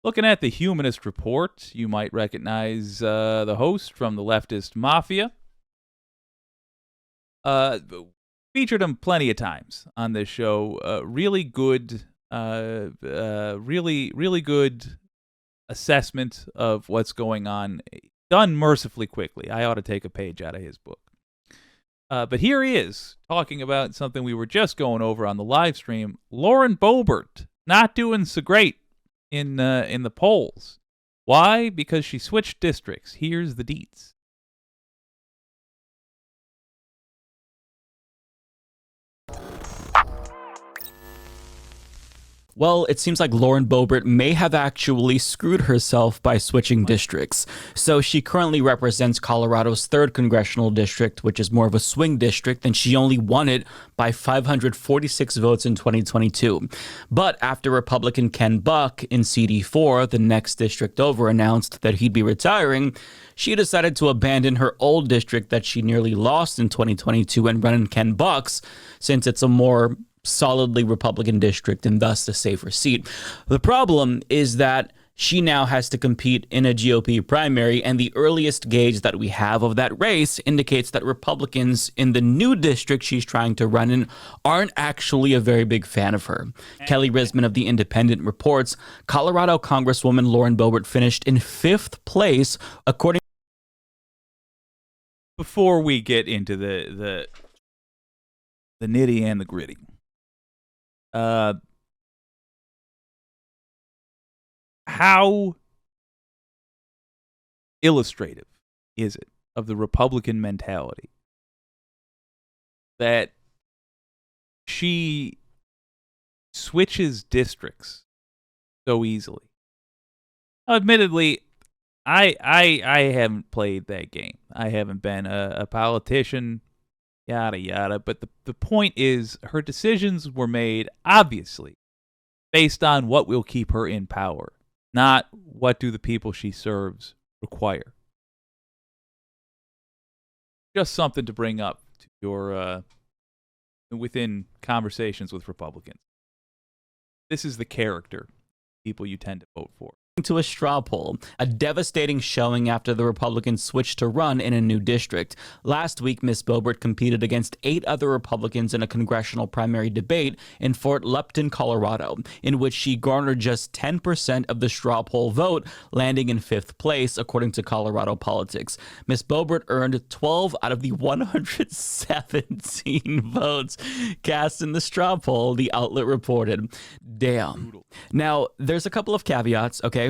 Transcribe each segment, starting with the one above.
Looking at the Humanist Report, you might recognize the host from the Leftist Mafia. Featured him plenty of times on this show. Really good assessment of what's going on, done mercifully quickly. I ought to take a page out of his book. But here he is, talking about something we were just going over on the live stream. Lauren Boebert, not doing so great in the polls. Why? Because she switched districts. Here's the deets. Well, it seems like Lauren Boebert may have actually screwed herself by switching districts. So she currently represents Colorado's 3rd congressional district, which is more of a swing district, and she only won it by 546 votes in 2022. But after Republican Ken Buck in CD4, the next district over, announced that he'd be retiring, she decided to abandon her old district that she nearly lost in 2022 and run in Ken Buck's, since it's a more solidly Republican district and thus a safer seat. The problem is that she now has to compete in a GOP primary, and the earliest gauge that we have of that race indicates that Republicans in the new district she's trying to run in aren't actually a very big fan of her. Kelly Risman of The Independent reports Colorado Congresswoman Lauren Boebert finished in 5th place, according. Before we get into the nitty and the gritty, how illustrative is it of the Republican mentality that she switches districts so easily? Admittedly, I haven't played that game. I haven't been a politician, yada yada. But the point is, her decisions were made, obviously, based on what will keep her in power, not what do the people she serves require. Just something to bring up to your within conversations with Republicans. This is the character people you tend to vote for. To a straw poll, a devastating showing after the Republicans switched to run in a new district. Last week, Ms. Boebert competed against 8 other Republicans in a congressional primary debate in Fort Lupton, Colorado, in which she garnered just 10% of the straw poll vote, landing in 5th place, according to Colorado Politics. Ms. Boebert earned 12 out of the 117 votes cast in the straw poll, the outlet reported. Damn. Brutal. Now, there's a couple of caveats, okay?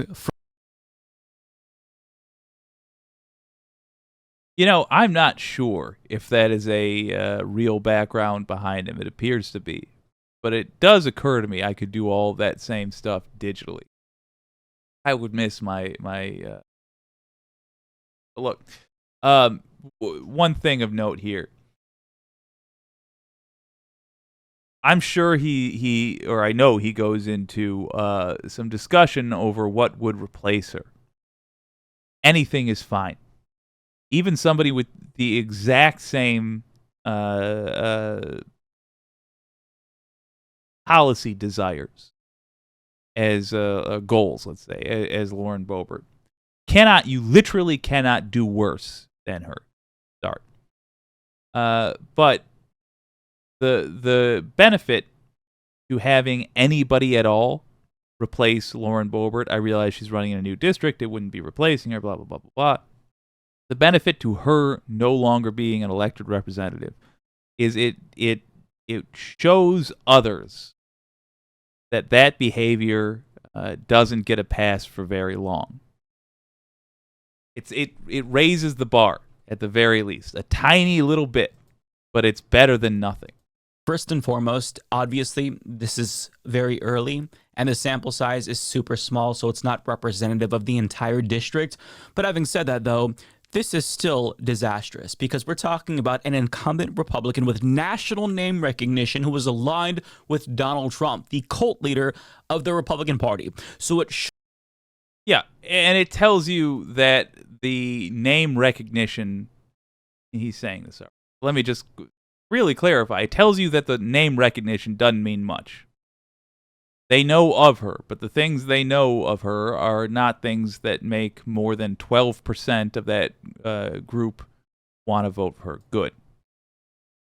You know, I'm not sure if that is a real background behind him. It appears to be. But it does occur to me I could do all that same stuff digitally. I would miss my look. One thing of note here. I'm sure I know he goes into some discussion over what would replace her. Anything is fine. Even somebody with the exact same policy desires as goals, let's say, as Lauren Boebert, you literally cannot do worse than her. Start. But the benefit to having anybody at all replace Lauren Boebert, I realize she's running in a new district, it wouldn't be replacing her, blah, blah, blah, blah, blah. The benefit to her no longer being an elected representative is it shows others that behavior doesn't get a pass for very long. It raises the bar, at the very least, a tiny little bit, but it's better than nothing. First and foremost, obviously, this is very early, and the sample size is super small, so it's not representative of the entire district. But having said that, though, this is still disastrous because we're talking about an incumbent Republican with national name recognition who was aligned with Donald Trump, the cult leader of the Republican Party. So yeah, and it tells you that the name recognition, he's saying this. Let me just really clarify. It tells you that the name recognition doesn't mean much. They know of her, but the things they know of her are not things that make more than 12% of that group want to vote for her. Good.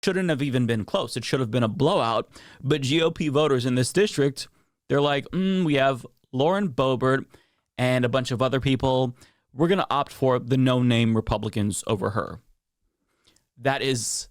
Shouldn't have even been close. It should have been a blowout. But GOP voters in this district, they're like, we have Lauren Boebert and a bunch of other people. We're going to opt for the no-name Republicans over her. That is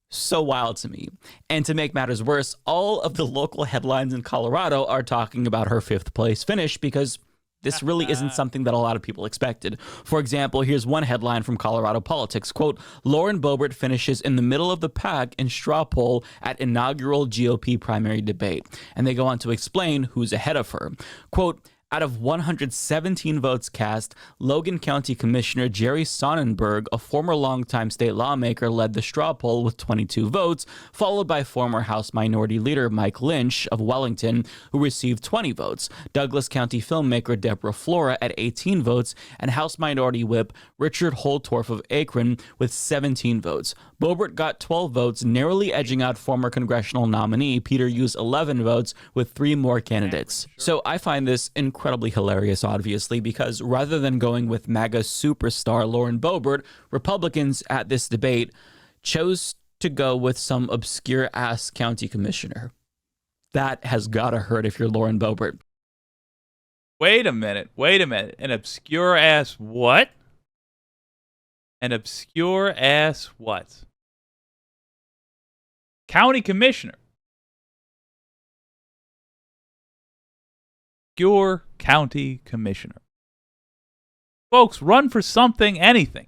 so wild to me. And to make matters worse, all of the local headlines in Colorado are talking about her 5th place finish because this really isn't something that a lot of people expected. For example, here's one headline from Colorado Politics. Quote, Lauren Boebert finishes in the middle of the pack in straw poll at inaugural GOP primary debate. And they go on to explain who's ahead of her. Quote, out of 117 votes cast, Logan County Commissioner Jerry Sonnenberg, a former longtime state lawmaker, led the straw poll with 22 votes, followed by former House Minority Leader Mike Lynch of Wellington, who received 20 votes, Douglas County filmmaker Deborah Flora at 18 votes, and House Minority Whip Richard Holtorf of Akron with 17 votes. Boebert got 12 votes, narrowly edging out former congressional nominee Peter Hughes' 11 votes with 3 more candidates. So I find this incredibly hilarious, obviously, because rather than going with MAGA superstar Lauren Boebert, Republicans at this debate chose to go with some obscure-ass county commissioner. That has gotta hurt if you're Lauren Boebert. Wait a minute. An obscure-ass what? An obscure-ass what? County commissioner. Obscure county commissioner. Folks, run for something, anything.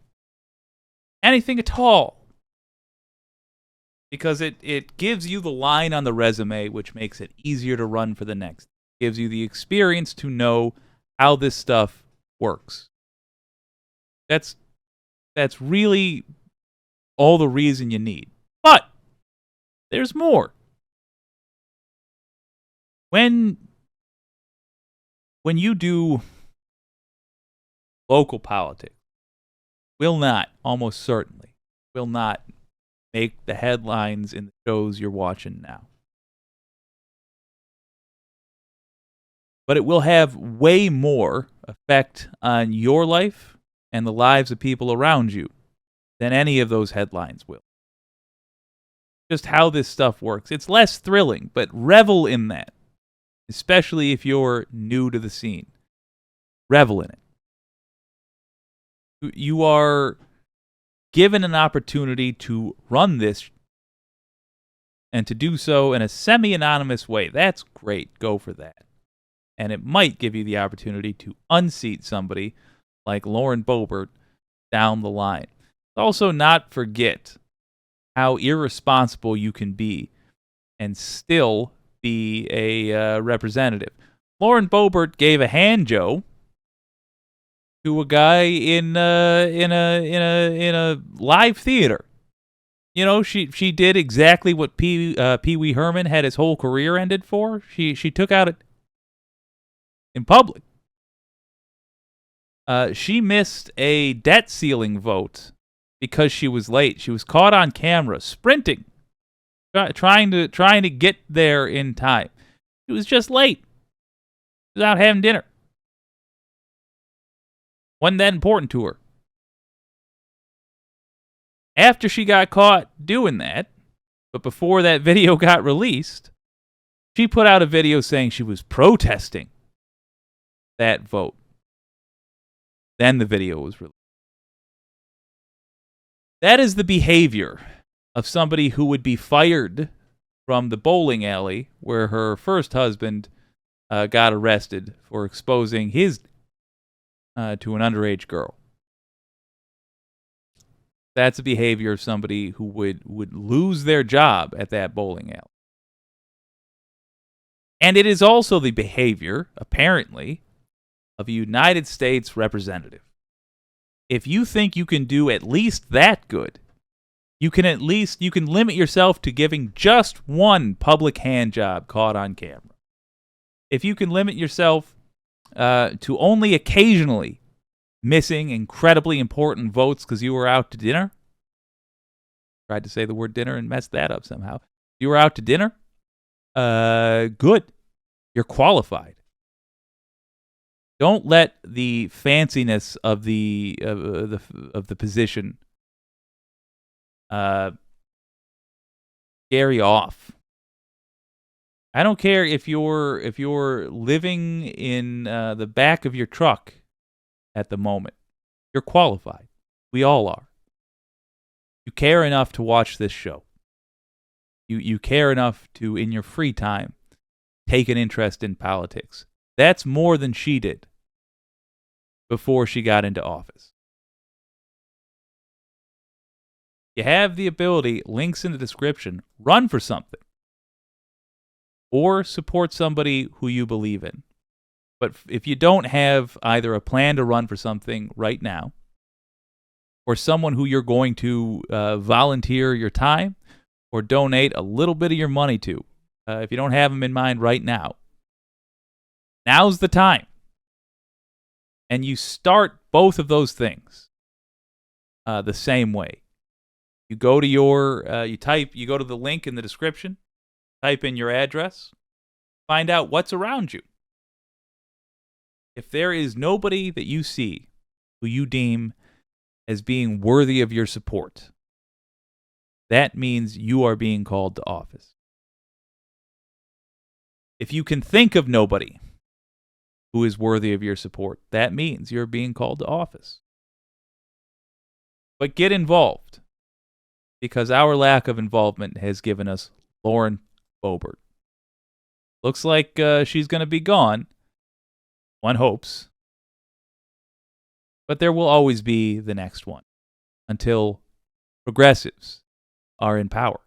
Anything at all. Because it gives you the line on the resume, which makes it easier to run for the next. It gives you the experience to know how this stuff works. That's really all the reason you need. But there's more. When you do local politics, almost certainly will not make the headlines in the shows you're watching now. But it will have way more effect on your life and the lives of people around you than any of those headlines will. Just how this stuff works. It's less thrilling, but revel in that. Especially if you're new to the scene. Revel in it. You are given an opportunity to run this and to do so in a semi-anonymous way. That's great. Go for that. And it might give you the opportunity to unseat somebody like Lauren Boebert down the line. Also, not forget how irresponsible you can be and still be a representative. Lauren Boebert gave a hand-joe to a guy in a live theater. You know, she did exactly what Pee Wee Herman had his whole career ended for. She took out it in public. She missed a debt ceiling vote because she was late. She was caught on camera sprinting, trying to get there in time. She was just late. She was out having dinner. Wasn't that important to her. After she got caught doing that, but before that video got released, she put out a video saying she was protesting that vote. Then the video was released. That is the behavior of somebody who would be fired from the bowling alley where her first husband got arrested for exposing his to an underage girl. That's a behavior of somebody who would lose their job at that bowling alley. And it is also the behavior, apparently, of a United States representative. If you think you can do at least that good, you can limit yourself to giving just one public hand job caught on camera. If you can limit yourself to only occasionally missing incredibly important votes because you were out to dinner. Tried to say the word dinner and messed that up somehow. You were out to dinner? Good. You're qualified. Don't let the fanciness of the position scare you off. I don't care if you're living in the back of your truck at the moment. You're qualified. We all are. You care enough to watch this show. You care enough to, in your free time, take an interest in politics. That's more than she did before she got into office. You have the ability, links in the description, run for something. Or support somebody who you believe in. But if you don't have either a plan to run for something right now, or someone who you're going to volunteer your time or donate a little bit of your money to, if you don't have them in mind right now, now's the time. And you start both of those things the same way. You go to you go to the link in the description, type in your address, find out what's around you. If there is nobody that you see who you deem as being worthy of your support, that means you are being called to office. If you can think of nobody who is worthy of your support, that means you're being called to office. But get involved, because our lack of involvement has given us Lauren Boebert. Looks like she's going to be gone. One hopes. But there will always be the next one until progressives are in power.